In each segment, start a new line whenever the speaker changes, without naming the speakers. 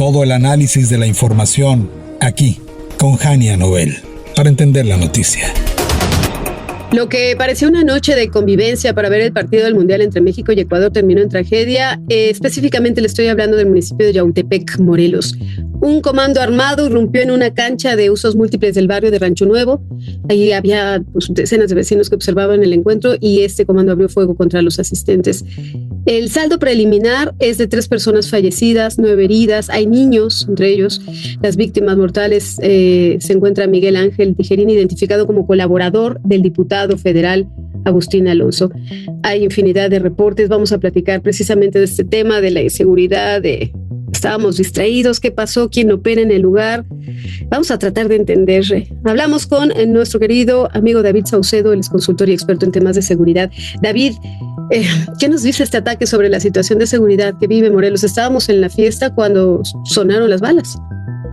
Todo el análisis de la información aquí con Jania Nobel para entender la noticia.
Lo que parecía una noche de convivencia para ver el partido del Mundial entre México y Ecuador terminó en tragedia. Específicamente le estoy hablando del municipio de Yautepec, Morelos. Un comando armado irrumpió en una cancha de usos múltiples del barrio de Rancho Nuevo. Ahí había decenas de vecinos que observaban el encuentro y este comando abrió fuego contra los asistentes. El saldo preliminar es de 3 personas fallecidas, 9 heridas. Hay niños entre ellos. Las víctimas mortales se encuentra Miguel Ángel Tijerín, identificado como colaborador del diputado federal Agustín Alonso. Hay infinidad de reportes. Vamos a platicar precisamente de este tema, de la inseguridad, de estábamos distraídos, qué pasó, quién opera en el lugar. Vamos a tratar de entender. Hablamos con nuestro querido amigo David Saucedo, él es consultor y experto en temas de seguridad. David, ¿qué nos dice este ataque sobre la situación de seguridad que vive Morelos? Estábamos en la fiesta cuando sonaron las balas.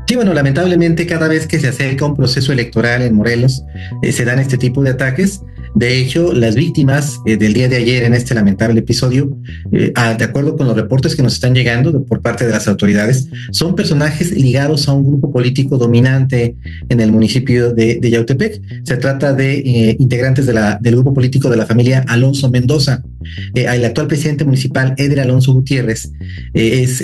Sí, bueno, lamentablemente cada vez que se acerca un proceso electoral en Morelos se dan este tipo de ataques. De hecho, las víctimas del día de ayer en este lamentable episodio, de acuerdo con los reportes que nos están llegando por parte de las autoridades, son personajes ligados a un grupo político dominante en el municipio de Yautepec. Se trata de integrantes del grupo político de la familia Alonso Mendoza. El actual presidente municipal, Eder Alonso Gutiérrez, es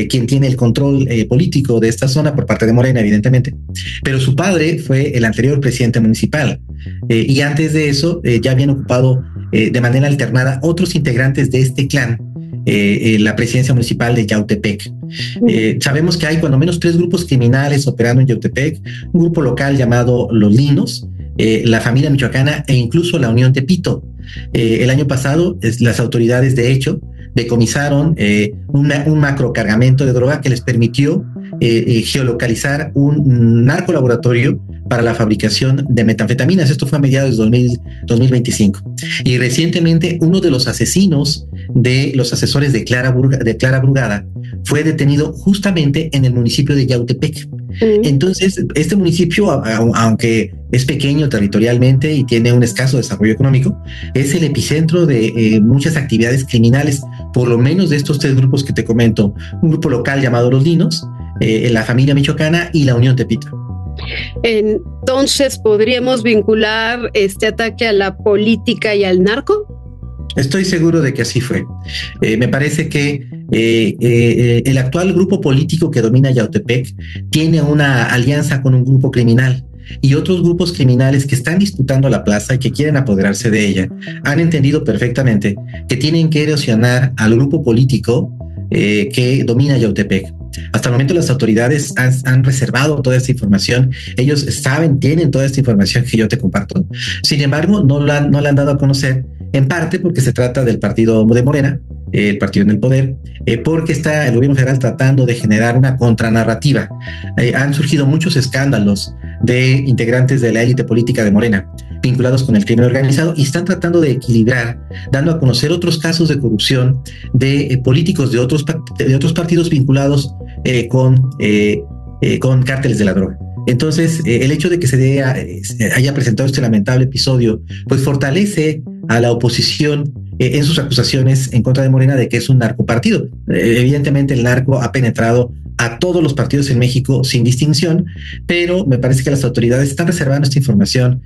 quien tiene el control político de esta zona por parte de Morena, evidentemente, pero su padre fue el anterior presidente municipal, y antes de eso ya habían ocupado de manera alternada otros integrantes de este clan la presidencia municipal de Yautepec. Sabemos que hay cuando menos 3 grupos criminales operando en Yautepec: un grupo local llamado Los Linos, la familia michoacana e incluso la Unión Tepito. El año pasado las autoridades de hecho decomisaron un macrocargamento de droga que les permitió geolocalizar un narcolaboratorio para la fabricación de metanfetaminas. Esto fue a mediados de 2025. Y recientemente uno de los asesinos de los asesores de Clara Brugada fue detenido justamente en el municipio de Yautepec. Entonces, este municipio, aunque es pequeño territorialmente y tiene un escaso desarrollo económico, es el epicentro de muchas actividades criminales, por lo menos de estos 3 grupos que te comento: un grupo local llamado Los Linos, la familia michoacana y la Unión Tepito.
Entonces, ¿podríamos vincular este ataque a la política y al narco?
Estoy seguro de que así fue. Me parece que el actual grupo político que domina Yautepec tiene una alianza con un grupo criminal, y otros grupos criminales que están disputando la plaza y que quieren apoderarse de ella han entendido perfectamente que tienen que erosionar al grupo político que domina Yautepec. Hasta el momento las autoridades han reservado toda esta información. Ellos tienen toda esta información que yo te comparto. Sin embargo, no la han dado a conocer, en parte porque se trata del partido de Morena, el partido en el poder, porque está el gobierno federal tratando de generar una contranarrativa. Han surgido muchos escándalos de integrantes de la élite política de Morena vinculados con el crimen organizado, y están tratando de equilibrar, dando a conocer otros casos de corrupción de políticos de otros partidos vinculados con cárteles de la droga. Entonces, el hecho de que se haya presentado este lamentable episodio, pues fortalece a la oposición en sus acusaciones en contra de Morena de que es un narcopartido. Evidentemente, el narco ha penetrado a todos los partidos en México sin distinción, pero me parece que las autoridades están reservando esta información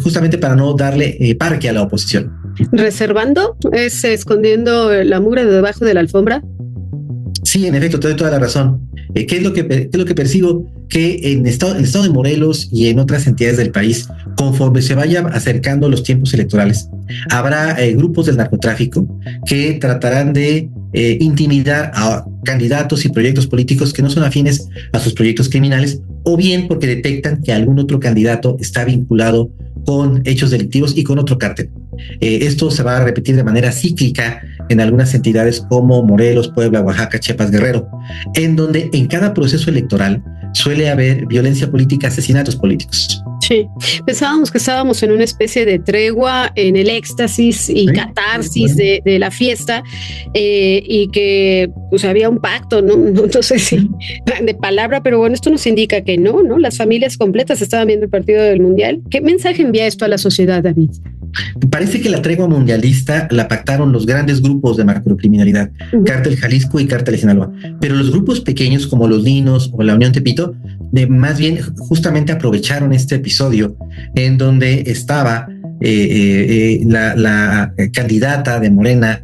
justamente para no darle parque a la oposición.
¿Reservando? ¿Es escondiendo la mugre debajo de la alfombra?
Sí, en efecto, te doy toda la razón. ¿Qué es lo que percibo? Que en el estado de Morelos y en otras entidades del país, conforme se vayan acercando los tiempos electorales, habrá grupos del narcotráfico que tratarán de intimidar a candidatos y proyectos políticos que no son afines a sus proyectos criminales, o bien porque detectan que algún otro candidato está vinculado con hechos delictivos y con otro cártel. Esto se va a repetir de manera cíclica en algunas entidades como Morelos, Puebla, Oaxaca, Chiapas, Guerrero, en donde en cada proceso electoral suele haber violencia política, asesinatos políticos.
Sí, pensábamos que estábamos en una especie de tregua, en el éxtasis y catarsis de la fiesta, y que pues había un pacto, no sé si de palabra, pero bueno, esto nos indica que no, las familias completas estaban viendo el partido del Mundial. ¿Qué mensaje envía esto a la sociedad, David?
Parece que la tregua mundialista la pactaron los grandes grupos de macrocriminalidad, Cártel Jalisco y Cártel de Sinaloa, pero los grupos pequeños como los Dinos o la Unión Tepito, más bien justamente aprovecharon este episodio en donde estaba la candidata de Morena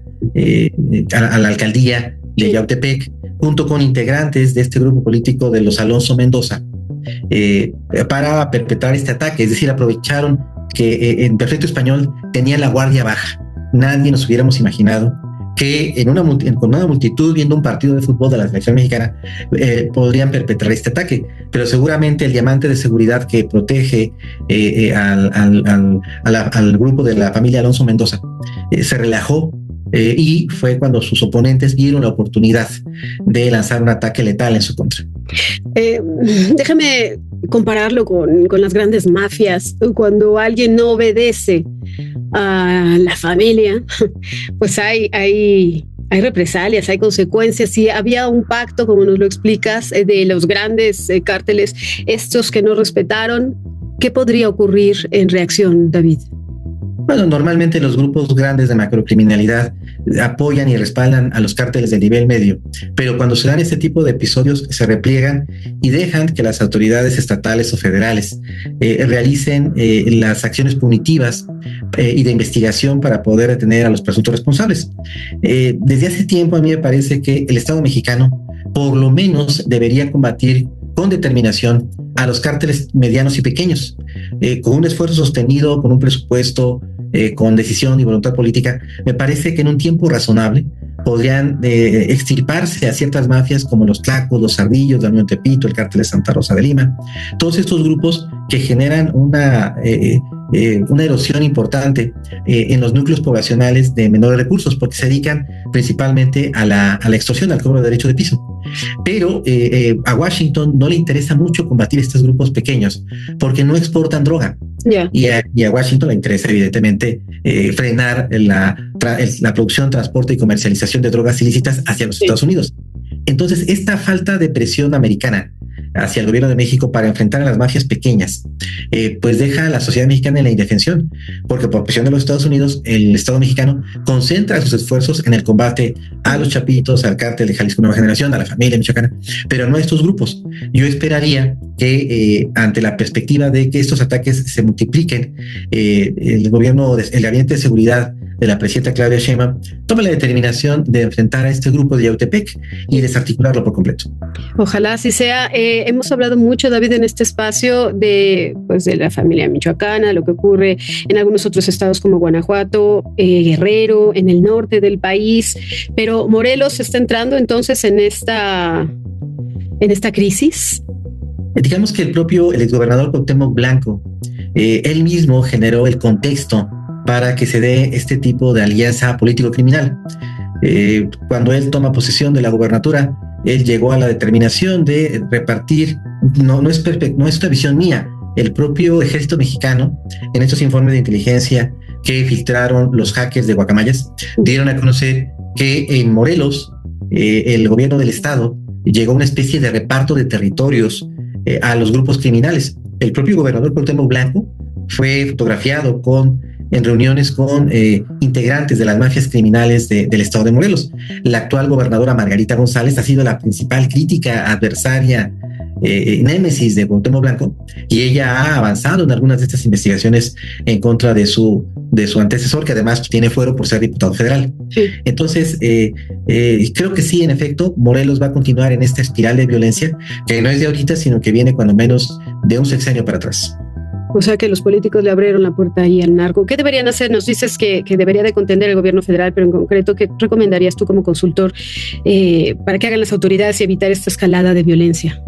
a la alcaldía de Yautepec, junto con integrantes de este grupo político de los Alonso Mendoza, para perpetrar este ataque. Es decir, aprovecharon que en perfecto español tenían la guardia baja. Nadie nos hubiéramos imaginado que con una multitud viendo un partido de fútbol de la selección mexicana podrían perpetrar este ataque, pero seguramente el diamante de seguridad que protege al grupo de la familia Alonso Mendoza se relajó, y fue cuando sus oponentes vieron la oportunidad de lanzar un ataque letal en su contra.
Déjame compararlo con las grandes mafias. Cuando alguien no obedece a la familia, pues hay represalias, hay consecuencias. Si había un pacto, como nos lo explicas, de los grandes cárteles, estos que no respetaron, ¿qué podría ocurrir en reacción, David?
Bueno, normalmente los grupos grandes de macrocriminalidad apoyan y respaldan a los cárteles de nivel medio, pero cuando se dan este tipo de episodios se repliegan y dejan que las autoridades estatales o federales realicen las acciones punitivas y de investigación para poder detener a los presuntos responsables. Desde hace tiempo a mí me parece que el Estado mexicano por lo menos debería combatir con determinación a los cárteles medianos y pequeños, con un esfuerzo sostenido, con un presupuesto, con decisión y voluntad política. Me parece que en un tiempo razonable podrían extirparse a ciertas mafias como los Tlacos, los Ardillos, la Unión Tepito, el cártel de Santa Rosa de Lima, todos estos grupos que generan una erosión importante en los núcleos poblacionales de menores recursos, porque se dedican principalmente a la extorsión, al cobro de derecho de piso. Pero a Washington no le interesa mucho combatir estos grupos pequeños porque no exportan droga. Yeah. Y a Washington le interesa evidentemente frenar la producción, transporte y comercialización de drogas ilícitas hacia los Estados Unidos. Entonces, esta falta de presión americana hacia el gobierno de México para enfrentar a las mafias pequeñas, pues deja a la sociedad mexicana en la indefensión, porque por presión de los Estados Unidos, el Estado mexicano concentra sus esfuerzos en el combate a los Chapitos, al cártel de Jalisco Nueva Generación, a la familia michoacana, pero no a estos grupos. Yo esperaría que ante la perspectiva de que estos ataques se multipliquen, el gabinete de seguridad de la presidenta Claudia Sheinbaum tome la determinación de enfrentar a este grupo de Yautepec y desarticularlo por completo.
Ojalá así sea. Hemos hablado mucho, David, en este espacio de la familia michoacana, lo que ocurre en algunos otros estados como Guanajuato, Guerrero, en el norte del país, pero Morelos está entrando entonces en esta crisis.
Digamos que el exgobernador Cuauhtémoc Blanco, él mismo generó el contexto para que se dé este tipo de alianza político-criminal. Cuando él toma posesión de la gubernatura, él llegó a la determinación de repartir, no es una visión mía, el propio ejército mexicano, en estos informes de inteligencia que filtraron los hackers de Guacamayas, dieron a conocer que en Morelos, el gobierno del estado llegó a una especie de reparto de territorios a los grupos criminales. El propio gobernador Cuauhtémoc Blanco fue fotografiado en reuniones con integrantes de las mafias criminales del estado de Morelos. La actual gobernadora Margarita González ha sido la principal crítica, adversaria, némesis de Cuauhtémoc Blanco, y ella ha avanzado en algunas de estas investigaciones en contra de su antecesor, que además tiene fuero por ser diputado federal. Sí. Entonces, creo que sí, en efecto, Morelos va a continuar en esta espiral de violencia, que no es de ahorita, sino que viene cuando menos de un sexenio para atrás.
O sea que los políticos le abrieron la puerta ahí al narco. ¿Qué deberían hacer? Nos dices que debería de contender el gobierno federal, pero en concreto, ¿qué recomendarías tú como consultor para que hagan las autoridades y evitar esta escalada de violencia?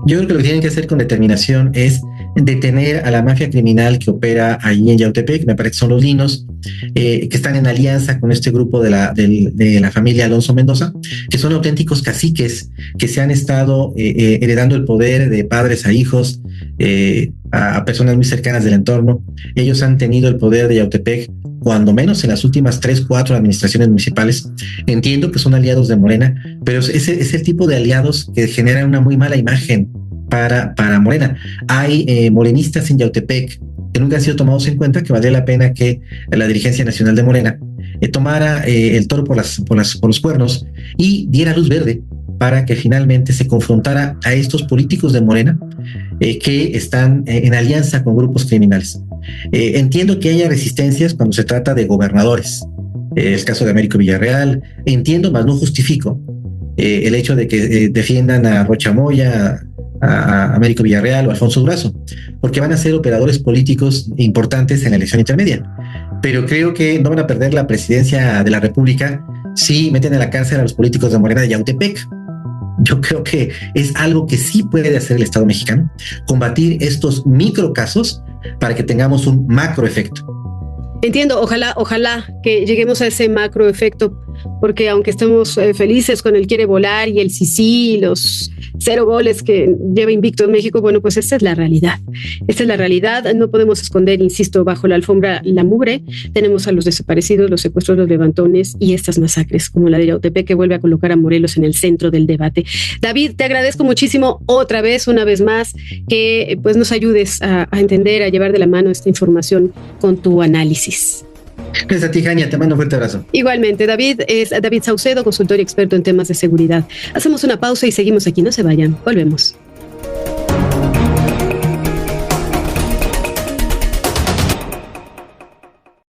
Yo creo que lo que tienen que hacer con determinación es detener a la mafia criminal que opera ahí en Yautepec. Me parece que son los Dinos, que están en alianza con este grupo de la familia Alonso Mendoza, que son auténticos caciques que se han estado heredando el poder de padres a hijos, a personas muy cercanas del entorno. Ellos han tenido el poder de Yautepec cuando menos en las últimas 3-4 administraciones municipales. Entiendo que son aliados de Morena, pero es el tipo de aliados que generan una muy mala imagen para Morena. Hay morenistas en Yautepec que nunca han sido tomados en cuenta, que valdría la pena que la dirigencia nacional de Morena tomara el toro por los cuernos y diera luz verde para que finalmente se confrontara a estos políticos de Morena que están en alianza con grupos criminales. Entiendo que haya resistencias cuando se trata de gobernadores, el caso de Américo Villarreal, entiendo, mas no justifico el hecho de que defiendan a Rocha Moya, a Américo Villarreal o a Alfonso Durazo, porque van a ser operadores políticos importantes en la elección intermedia. Pero creo que no van a perder la presidencia de la República si meten a la cárcel a los políticos de Morena de Yautepec. Yo creo que es algo que sí puede hacer el Estado mexicano, combatir estos microcasos para que tengamos un macroefecto.
Entiendo, ojalá que lleguemos a ese macroefecto, porque aunque estemos felices con el quiere volar y el sí, los 0 goles que lleva invicto en México, bueno, pues esta es la realidad. Esta es la realidad. No podemos esconder, insisto, bajo la alfombra la mugre. Tenemos a los desaparecidos, los secuestros, los levantones y estas masacres, como la de Yautepec, que vuelve a colocar a Morelos en el centro del debate. David, te agradezco muchísimo una vez más, que pues nos ayudes a entender, a llevar de la mano esta información con tu análisis.
Gracias a ti, Jania, te mando un fuerte abrazo.
Igualmente, David es David Saucedo, consultor y experto en temas de seguridad. Hacemos una pausa y seguimos aquí, no se vayan, volvemos.